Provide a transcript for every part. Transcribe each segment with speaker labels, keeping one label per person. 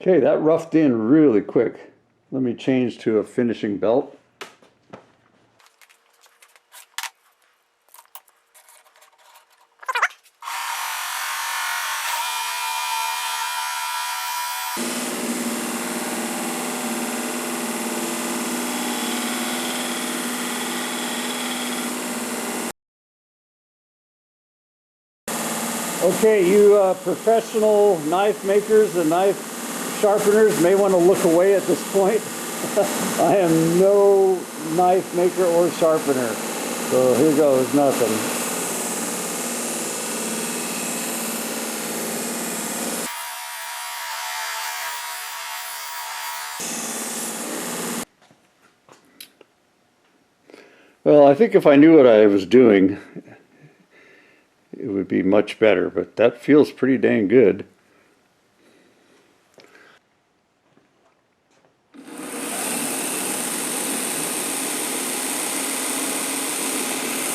Speaker 1: Okay, that roughed in really quick. Let me change to a finishing belt. Okay, you professional knife makers and knife sharpeners may want to look away at this point. I am no knife maker or sharpener, so here goes nothing. Well, I think if I knew what I was doing, it would be much better, but that feels pretty dang good.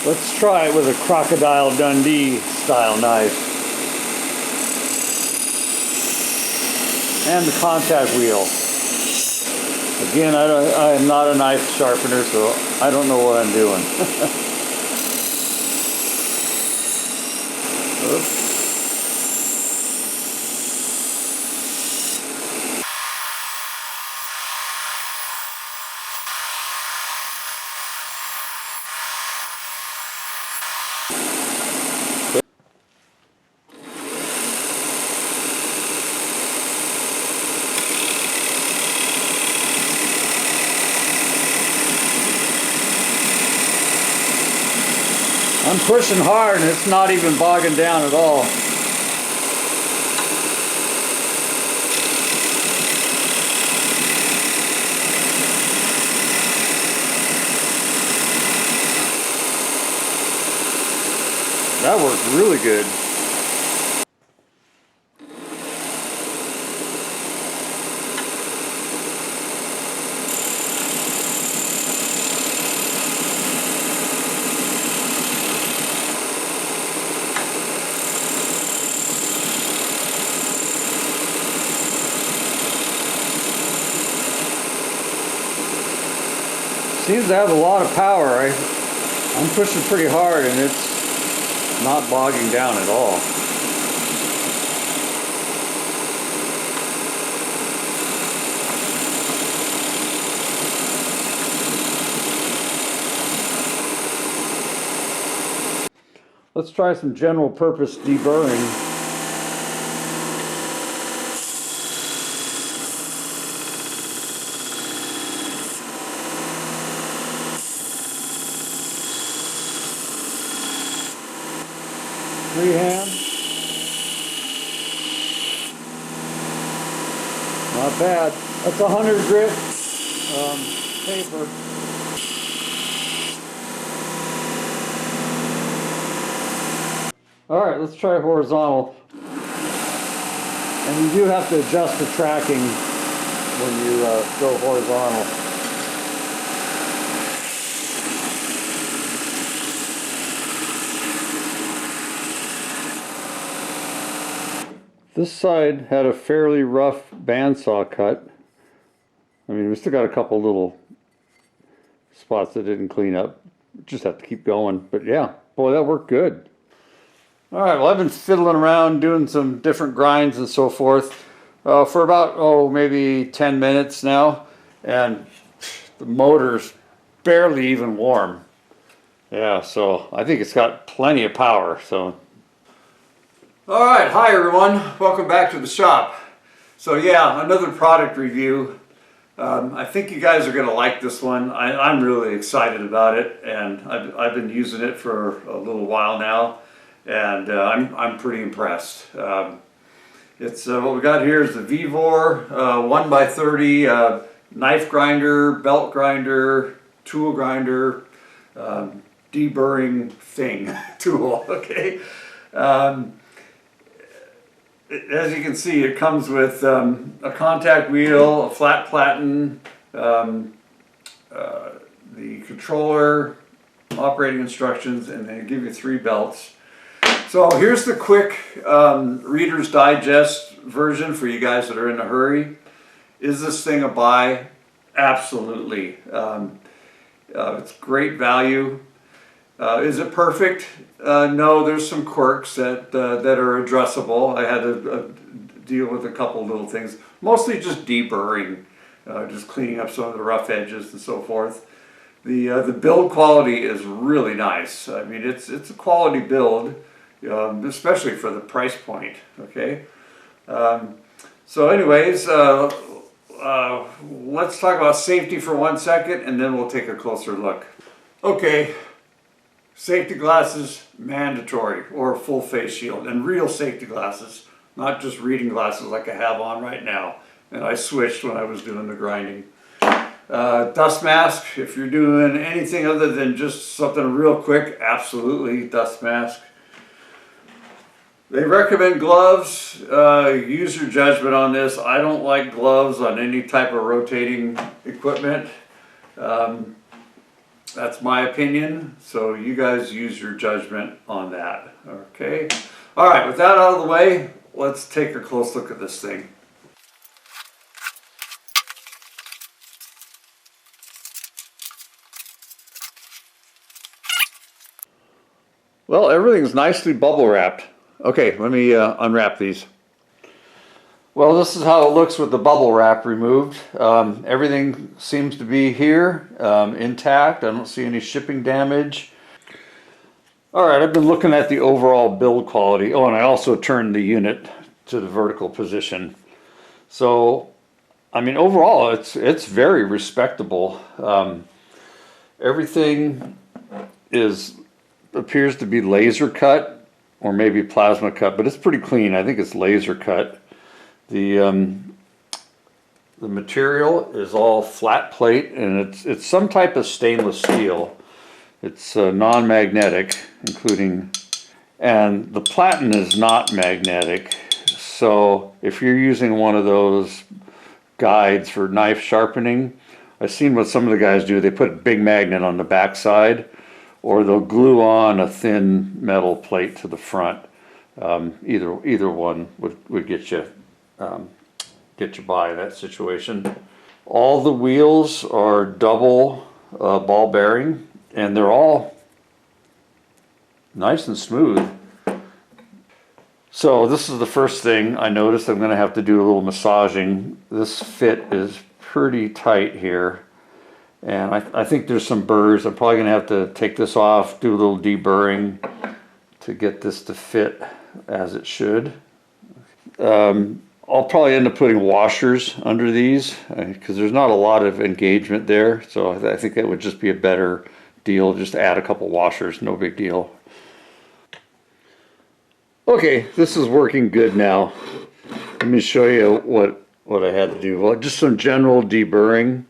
Speaker 1: Let's try it with a Crocodile Dundee style knife. And the contact wheel. Again, I am not a knife sharpener, so I don't know what I'm doing. Oops. I'm pushing hard and it's not even bogging down at all. That worked really good. Seems to have a lot of power. I'm pushing pretty hard and it's not bogging down at all. Let's try some general purpose deburring. Freehand. Not bad. That's 100 grit paper. All right, let's try horizontal. And you do have to adjust the tracking when you go horizontal. This side had a fairly rough bandsaw cut. I mean, we still got a couple little spots that didn't clean up. Just have to keep going. But yeah, boy, that worked good. All right, well, I've been fiddling around doing some different grinds and so forth for about, maybe 10 minutes now. And the motor's barely even warm. Yeah, so I think it's got plenty of power. So, all right, hi everyone, welcome back to the shop. So yeah, another product review. I think you guys are going to like this one. I'm really excited about it, and I've been using it for a little while now, and I'm pretty impressed. It's what we got here is the Vevor 1x30 knife grinder, belt grinder, tool grinder, deburring thing tool. Okay. As you can see, it comes with a contact wheel, a flat platen, the controller, operating instructions, and they give you 3 belts. So here's the quick Reader's Digest version for you guys that are in a hurry. Is this thing a buy? Absolutely. It's great value. Is it perfect? No, there's some quirks that are addressable. I had to deal with a couple little things, mostly just deburring, just cleaning up some of the rough edges and so forth. The build quality is really nice. I mean, it's a quality build, especially for the price point. Okay. So, anyways, let's talk about safety for 1 second, and then we'll take a closer look. Okay. Safety glasses, mandatory, or a full face shield, and real safety glasses, not just reading glasses like I have on right now. And I switched when I was doing the grinding. Dust mask, if you're doing anything other than just something real quick, absolutely dust mask. They recommend gloves. Use your judgment on this. I don't like gloves on any type of rotating equipment. That's my opinion, so you guys use your judgment on that, okay? All right, with that out of the way, let's take a close look at this thing. Well, everything's nicely bubble wrapped. Okay, let me unwrap these. Well, this is how it looks with the bubble wrap removed. Everything seems to be here, intact. I don't see any shipping damage. All right, I've been looking at the overall build quality. Oh, and I also turned the unit to the vertical position. So, I mean, overall, it's very respectable. Everything appears to be laser cut or maybe plasma cut, but it's pretty clean. I think it's laser cut. The material is all flat plate, and it's some type of stainless steel. It's non-magnetic, and the platen is not magnetic. So if you're using one of those guides for knife sharpening, I've seen what some of the guys do. They put a big magnet on the back side, or they'll glue on a thin metal plate to the front. Either one would get you by that situation. All the wheels are double ball bearing, and they're all nice and smooth. So this is the first thing I noticed. I'm going to have to do a little massaging. This fit is pretty tight here, and I think there's some burrs. I'm probably going to have to take this off, do a little deburring to get this to fit as it should. I'll probably end up putting washers under these because there's not a lot of engagement there. So I think that would just be a better deal. Just add a couple washers, no big deal. Okay, this is working good now. Let me show you what I had to do. Well, just some general deburring,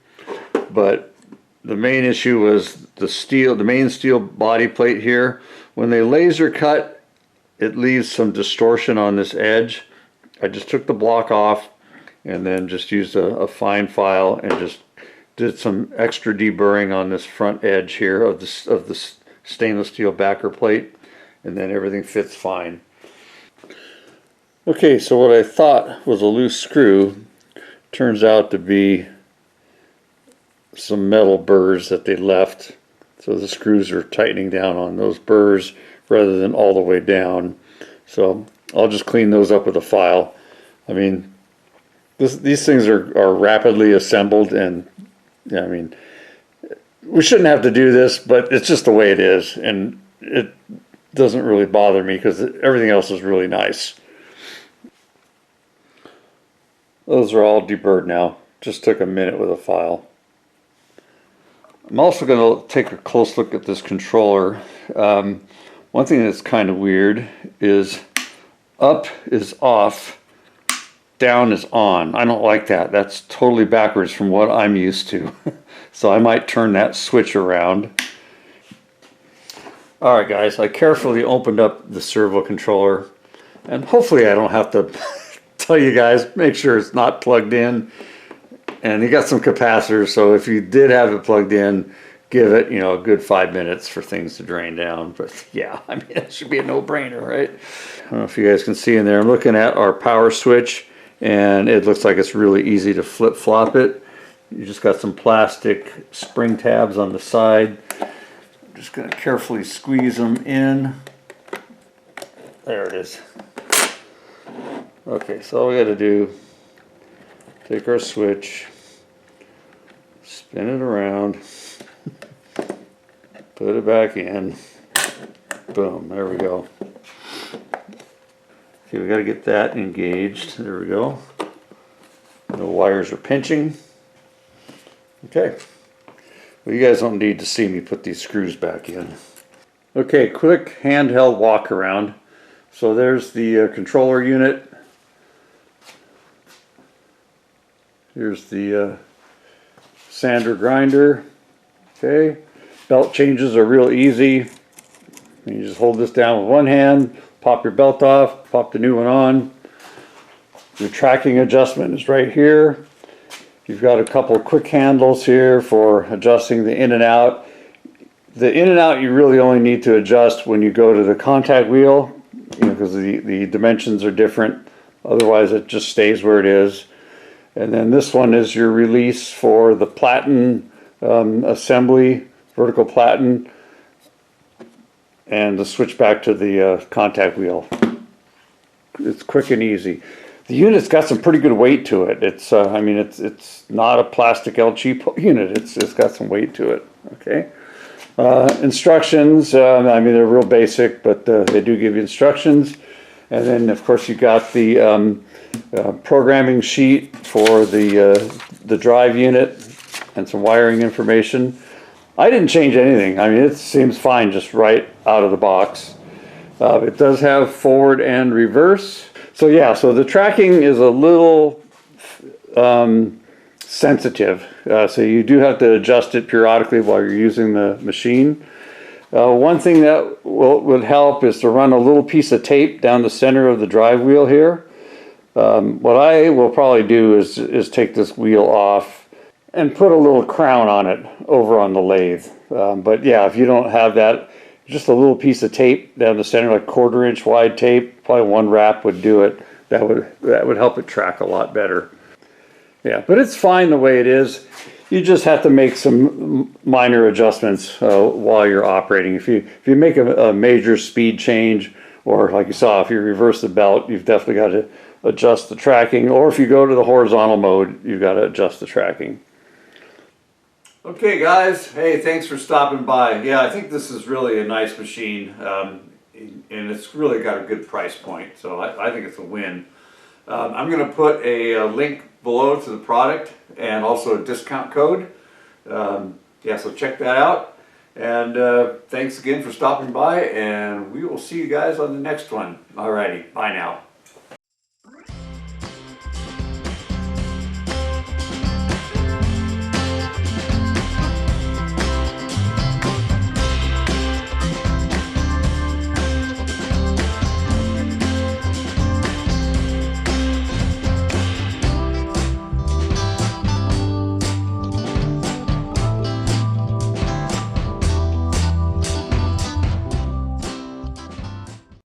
Speaker 1: but the main issue was the main steel body plate here. When they laser cut, it leaves some distortion on this edge. I just took the block off and then just used a fine file and just did some extra deburring on this front edge here of the stainless steel backer plate, and then everything fits fine. Okay, so what I thought was a loose screw turns out to be some metal burrs that they left. So the screws are tightening down on those burrs rather than all the way down. So I'll just clean those up with a file. I mean, these things are rapidly assembled, and yeah, I mean, we shouldn't have to do this, but it's just the way it is, and it doesn't really bother me because everything else is really nice. Those are all deburred now. Just took a minute with a file. I'm also going to take a close look at this controller. One thing that's kind of weird is up is off, down is on. I don't like that. That's totally backwards from what I'm used to. So I might turn that switch around. Alright guys, I carefully opened up the servo controller, and hopefully I don't have to tell you guys, make sure it's not plugged in. And you got some capacitors, so if you did have it plugged in, give it, you know, a good 5 minutes for things to drain down. But yeah, I mean, that should be a no-brainer, right? I don't know if you guys can see in there. I'm looking at our power switch, and it looks like it's really easy to flip-flop it. You just got some plastic spring tabs on the side. I'm just going to carefully squeeze them in. There it is. Okay, so all we got to do, take our switch, spin it around, put it back in, boom, there we go. Okay, we got to get that engaged. There we go. The wires are pinching. Okay. Well, you guys don't need to see me put these screws back in. Okay, quick handheld walk around. So there's the controller unit. Here's the sander grinder. Okay. Belt changes are real easy. You just hold this down with one hand, pop your belt off, pop the new one on. Your tracking adjustment is right here. You've got a couple of quick handles here for adjusting the in and out. The in and out you really only need to adjust when you go to the contact wheel, because the dimensions are different. Otherwise it just stays where it is. And then this one is your release for the platen assembly, vertical platen, and the switch back to the contact wheel. It's quick and easy. The unit's got some pretty good weight to it. It's, I mean, it's not a plastic LG unit. It's got some weight to it. Okay. Instructions. I mean, they're real basic, but they do give you instructions. And then, of course, you got the programming sheet for the drive unit and some wiring information. I didn't change anything. I mean, it seems fine just right out of the box. It does have forward and reverse. So yeah, so the tracking is a little sensitive. So you do have to adjust it periodically while you're using the machine. One thing that would help is to run a little piece of tape down the center of the drive wheel here. What I will probably do is take this wheel off and put a little crown on it over on the lathe. But yeah, if you don't have that, just a little piece of tape down the center, like 1/4 inch wide tape, probably one wrap would do it. That would help it track a lot better. Yeah, but it's fine the way it is. You just have to make some minor adjustments while you're operating. If you make a major speed change, or like you saw, if you reverse the belt, you've definitely got to adjust the tracking. Or if you go to the horizontal mode, you've got to adjust the tracking. Okay guys, hey, thanks for stopping by. Yeah, I think this is really a nice machine, and it's really got a good price point, so I think it's a win. I'm going to put a link below to the product and also a discount code. Yeah, so check that out. And thanks again for stopping by, and we will see you guys on the next one. Alrighty, bye now.